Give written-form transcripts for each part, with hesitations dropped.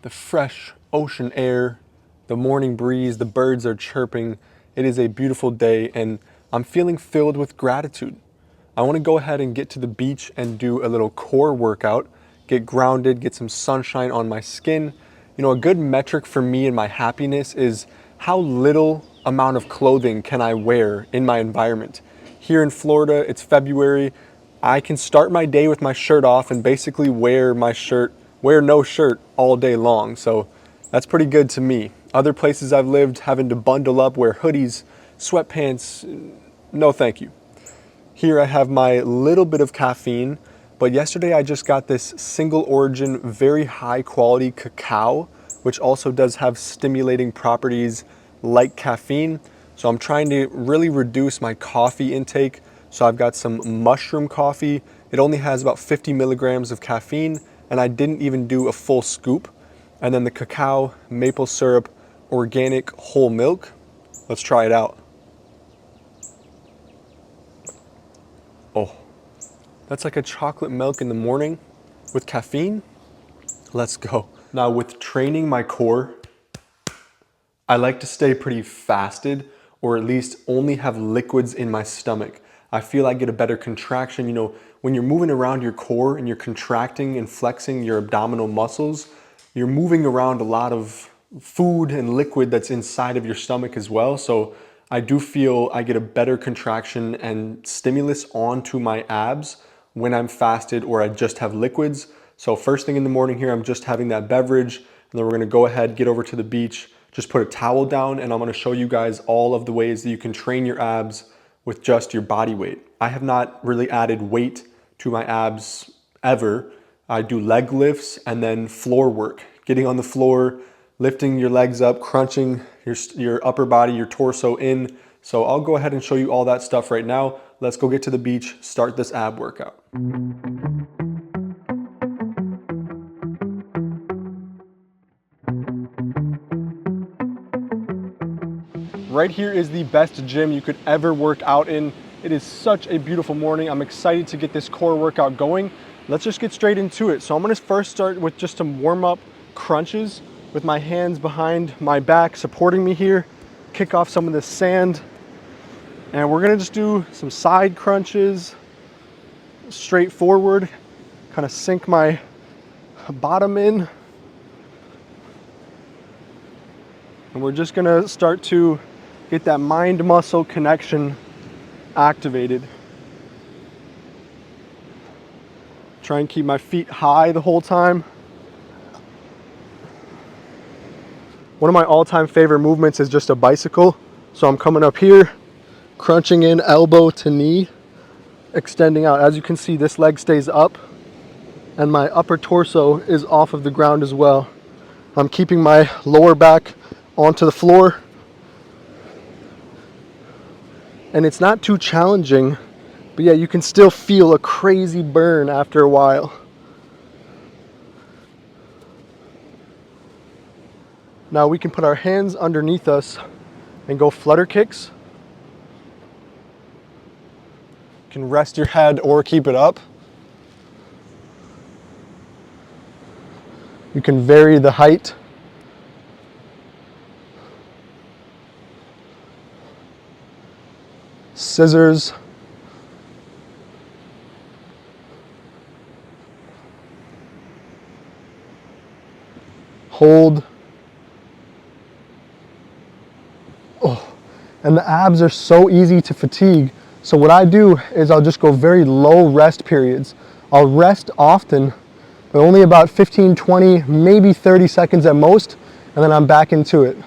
the fresh ocean air, the morning breeze, the birds are chirping. It is a beautiful day and I'm feeling filled with gratitude. I want to go ahead and get to the beach and do a little core workout, get grounded, get some sunshine on my skin. You know, a good metric for me and my happiness is how little amount of clothing can I wear in my environment. Here in Florida, it's February. I can start my day with my shirt off and basically wear no shirt all day long. So that's pretty good to me. Other places I've lived, having to bundle up, wear hoodies, sweatpants, no thank you. Here I have my little bit of caffeine, but yesterday I just got this single origin, very high quality cacao, which also does have stimulating properties like caffeine. So I'm trying to really reduce my coffee intake. So I've got some mushroom coffee. It only has about 50 milligrams of caffeine, and I didn't even do a full scoop. And then the cacao, maple syrup, organic whole milk. Let's try it out. Oh, that's like a chocolate milk in the morning with caffeine. Let's go. Now with training my core, I like to stay pretty fasted, or at least only have liquids in my stomach. I feel I get a better contraction. You know, when you're moving around your core and you're contracting and flexing your abdominal muscles, you're moving around a lot of food and liquid that's inside of your stomach as well. So I do feel I get a better contraction and stimulus onto my abs when I'm fasted or I just have liquids. So first thing in the morning here, I'm just having that beverage, and then we're gonna go ahead, get over to the beach, just put a towel down, and I'm gonna show you guys all of the ways that you can train your abs with just your body weight. I have not really added weight to my abs ever. I do leg lifts and then floor work, getting on the floor, lifting your legs up, crunching your upper body, your torso in. So I'll go ahead and show you all that stuff right now. Let's go get to the beach, start this ab workout. Right here is the best gym you could ever work out in. It is such a beautiful morning. I'm excited to get this core workout going. Let's just get straight into it. So I'm gonna first start with just some warm-up crunches with my hands behind my back, supporting me here, kick off some of this sand. And we're gonna just do some side crunches, straight forward, kind of sink my bottom in. And we're just gonna start to get that mind muscle connection activated. Try and keep my feet high the whole time. One of my all-time favorite movements is just a bicycle. So I'm coming up here, crunching in elbow to knee, extending out. As you can see, this leg stays up and my upper torso is off of the ground as well. I'm keeping my lower back onto the floor. And it's not too challenging, but yeah, you can still feel a crazy burn after a while. Now we can put our hands underneath us and go flutter kicks. You can rest your head or keep it up. You can vary the height. Scissors. Hold. Oh, and the abs are so easy to fatigue. So what I do is I'll just go very low rest periods. I'll rest often, but only about 15, 20, maybe 30 seconds at most, and then I'm back into it.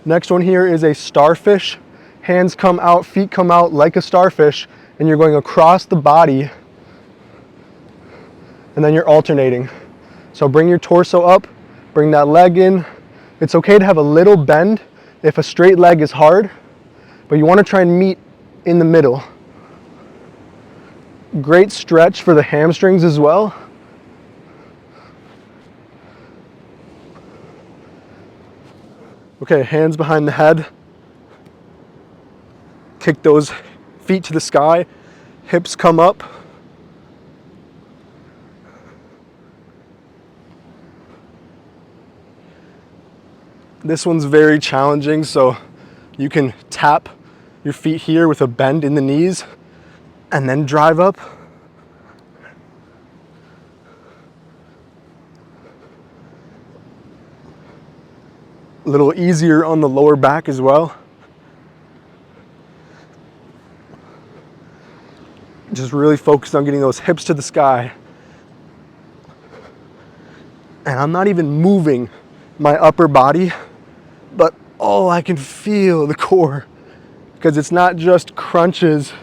Next one here is a starfish. Hands come out, feet come out like a starfish, and you're going across the body, and then you're alternating. So bring your torso up, bring that leg in. It's okay to have a little bend if a straight leg is hard, but you want to try and meet in the middle. Great stretch for the hamstrings as well. Okay, hands behind the head. Kick those feet to the sky, hips come up. This one's very challenging, so you can tap your feet here with a bend in the knees and then drive up. A little easier on the lower back as well. Just really focused on getting those hips to the sky. And I'm not even moving my upper body, but oh, I can feel the core, because it's not just crunches,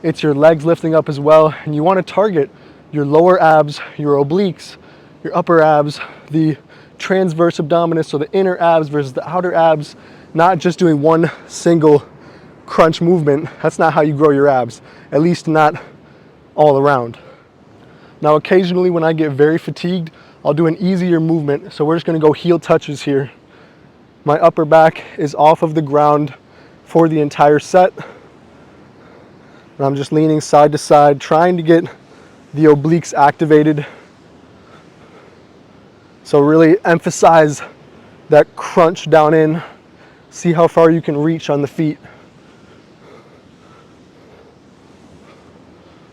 it's your legs lifting up as well. And you want to target your lower abs, your obliques, your upper abs, the transverse abdominis, so the inner abs versus the outer abs, not just doing one single crunch movement. That's not how you grow your abs, at least not all around. Now, occasionally when I get very fatigued, I'll do an easier movement. So we're just gonna go heel touches here. My upper back is off of the ground for the entire set. And I'm just leaning side to side, trying to get the obliques activated. So really emphasize that crunch down in. See how far you can reach on the feet.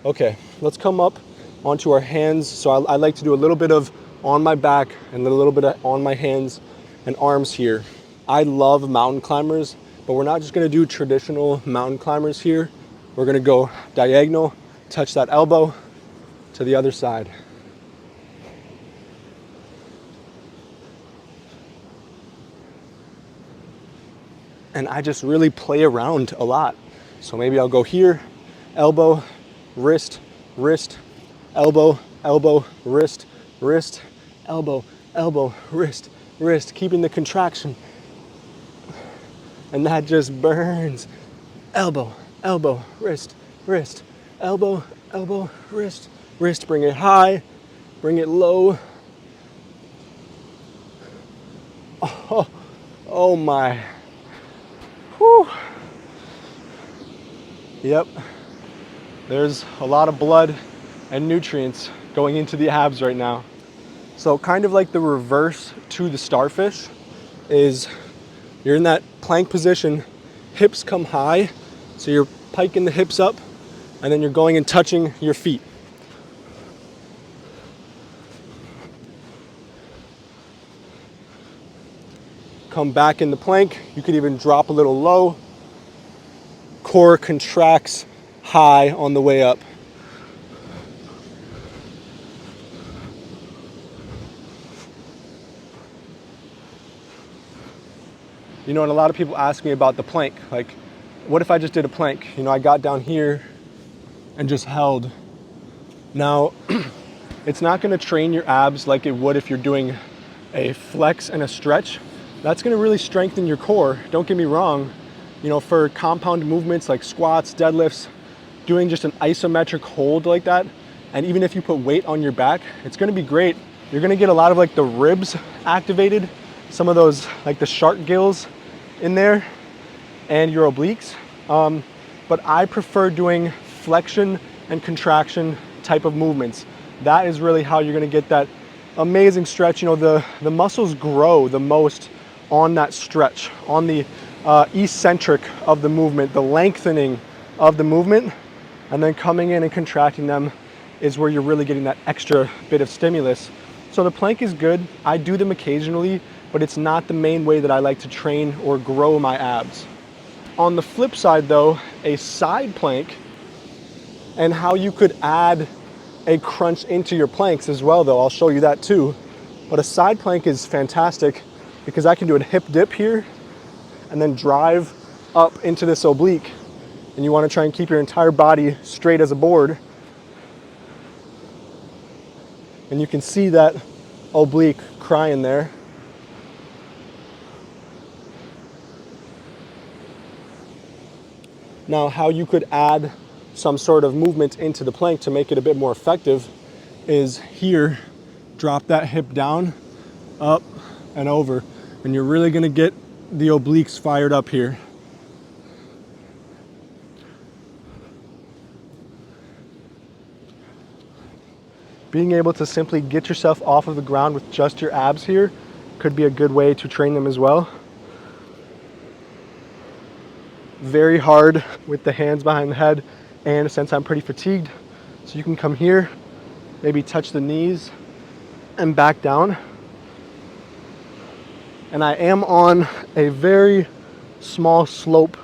Okay, let's come up onto our hands. So I like to do a little bit of on my back and a little bit of on my hands and arms here. I love mountain climbers, but we're not just gonna do traditional mountain climbers here. We're gonna go diagonal, touch that elbow to the other side. And I just really play around a lot. So maybe I'll go here, elbow, wrist, wrist, elbow, elbow, wrist, wrist, elbow, elbow, wrist, wrist, keeping the contraction. And that just burns. Elbow, elbow, wrist, wrist, elbow, elbow, wrist, wrist. Bring it high, bring it low. Oh my. Whew. Yep, there's a lot of blood and nutrients going into the abs right now. So kind of like the reverse to the starfish is you're in that plank position, hips come high, so you're piking the hips up, and then you're going and touching your feet. Come back in the plank. You could even drop a little low. Core contracts high on the way up. You know, and a lot of people ask me about the plank. Like, what if I just did a plank? You know, I got down here and just held. Now, it's not gonna train your abs like it would if you're doing a flex and a stretch. That's gonna really strengthen your core. Don't get me wrong. You know, for compound movements like squats, deadlifts, doing just an isometric hold like that, and even if you put weight on your back, it's gonna be great. You're gonna get a lot of like the ribs activated, some of those like the shark gills in there, and your obliques. But I prefer doing flexion and contraction type of movements. That is really how you're gonna get that amazing stretch. You know, the muscles grow the most on that stretch, on the eccentric of the movement, the lengthening of the movement, and then coming in and contracting them is where you're really getting that extra bit of stimulus. So the plank is good. I do them occasionally, but it's not the main way that I like to train or grow my abs. On the flip side though, a side plank, and how you could add a crunch into your planks as well though, I'll show you that too. But a side plank is fantastic because I can do a hip dip here and then drive up into this oblique. And you want to try and keep your entire body straight as a board. And you can see that oblique crying there. Now, how you could add some sort of movement into the plank to make it a bit more effective is here, drop that hip down, up and over. And you're really gonna get the obliques fired up here. Being able to simply get yourself off of the ground with just your abs here could be a good way to train them as well. very hard with the hands behind the head, and since I'm pretty fatigued, so you can come here, maybe touch the knees and back down. And I am on a very small slope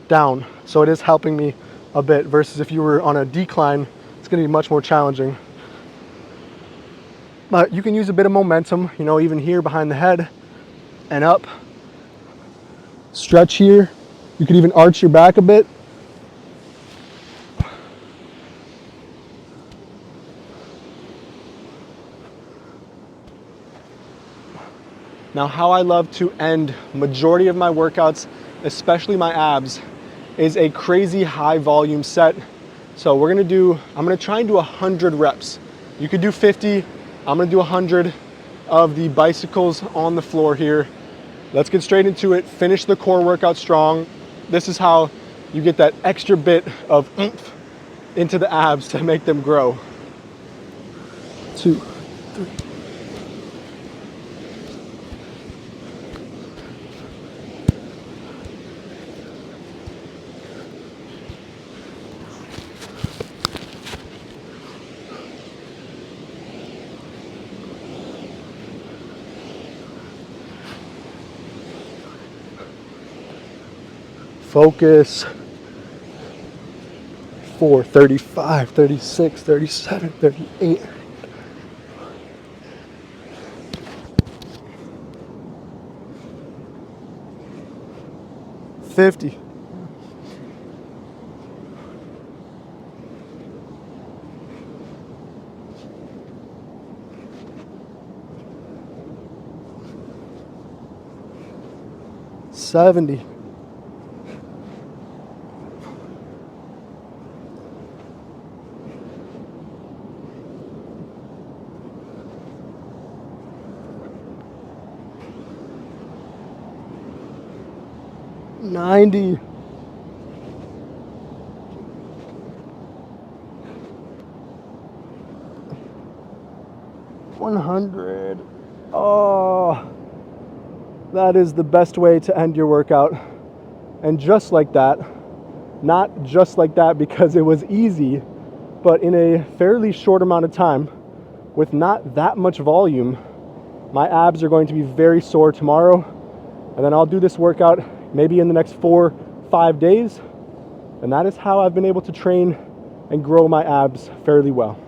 down, so it is helping me a bit versus if you were on a decline, it's going to be much more challenging. But you can use a bit of momentum, you know, even here behind the head and up. Stretch here. You could even arch your back a bit. Now, how I love to end majority of my workouts, especially my abs, is a crazy high volume set. So I'm gonna try and do 100 reps. You could do 50, I'm gonna do 100 of the bicycles on the floor here. Let's get straight into it, finish the core workout strong. This is how you get that extra bit of oomph into the abs to make them grow. 2, 3. Focus. 4, 35, 36, 37, 38. 50. 70. 90. 100. Oh, that is the best way to end your workout. And just like that, not just like that because it was easy, but in a fairly short amount of time with not that much volume, my abs are going to be very sore tomorrow. And then I'll do this workout maybe in the next 4-5 days. And that is how I've been able to train and grow my abs fairly well.